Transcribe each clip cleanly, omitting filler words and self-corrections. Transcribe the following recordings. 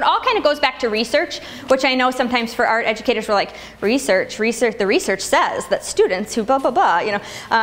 all kind of goes back to research, which I know sometimes for art educators we're like, research, the research says that students who blah, blah, blah, you know,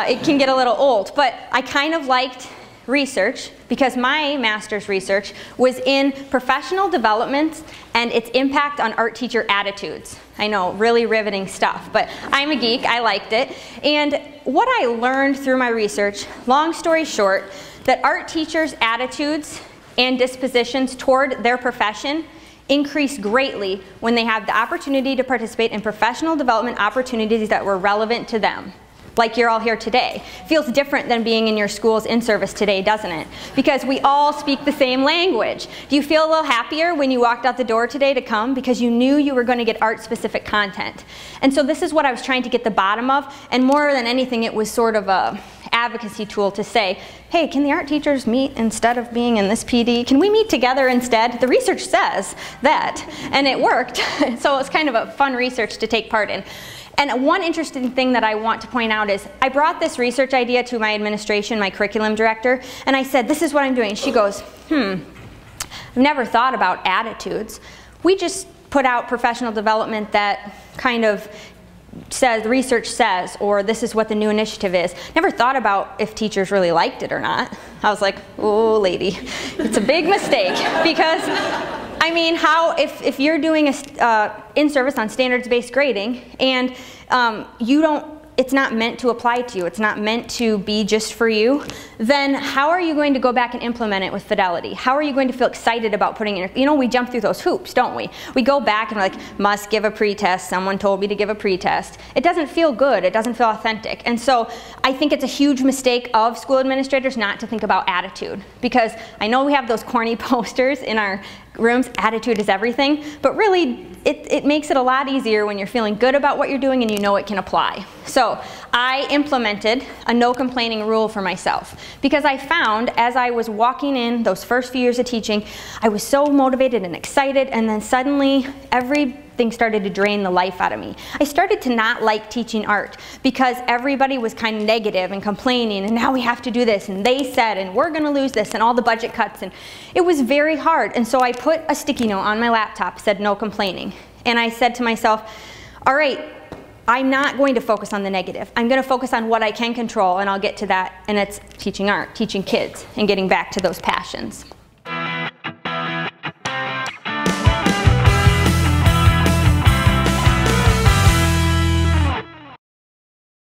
it can get a little old. But I kind of liked research because my master's research was in professional development and its impact on art teacher attitudes. I know, really riveting stuff, but I'm a geek, I liked it. And what I learned through my research, long story short, that art teachers' attitudes and dispositions toward their profession increase greatly when they have the opportunity to participate in professional development opportunities that were relevant to them. Like you're all here today. Feels different than being in your school's in-service today, doesn't it? Because we all speak the same language. Do you feel a little happier when you walked out the door today to come because you knew you were going to get art-specific content? And so this is what I was trying to get the bottom of, and more than anything it was sort of a advocacy tool to say, hey, can the art teachers meet instead of being in this PD? Can we meet together instead? The research says that, and it worked. So it's kind of a fun research to take part in. And one interesting thing that I want to point out is I brought this research idea to my administration, my curriculum director, and I said, this is what I'm doing. She goes, I've never thought about attitudes. We just put out professional development that kind of says, the research says, or this is what the new initiative is. Never thought about if teachers really liked it or not. I was like, oh lady, it's a big mistake because I mean, how, if you're doing a in-service on standards-based grading and it's not meant to apply to you, it's not meant to be just for you, then how are you going to go back and implement it with fidelity? How are you going to feel excited about putting it in? You know, we jump through those hoops, don't we? We go back and we're like, must give a pretest, someone told me to give a pretest. It doesn't feel good, it doesn't feel authentic. And so I think it's a huge mistake of school administrators not to think about attitude. Because I know we have those corny posters in our rooms, attitude is everything, but really it makes it a lot easier when you're feeling good about what you're doing and you know it can apply. So I implemented a no complaining rule for myself because I found as I was walking in those first few years of teaching, I was so motivated and excited, and then suddenly everything started to drain the life out of me. I started to not like teaching art because everybody was kind of negative and complaining, and now we have to do this, and they said, and we're going to lose this, and all the budget cuts, and it was very hard. And so I put a sticky note on my laptop, said no complaining, and I said to myself, all right, I'm not going to focus on the negative. I'm going to focus on what I can control, and I'll get to that, and it's teaching art, teaching kids, and getting back to those passions.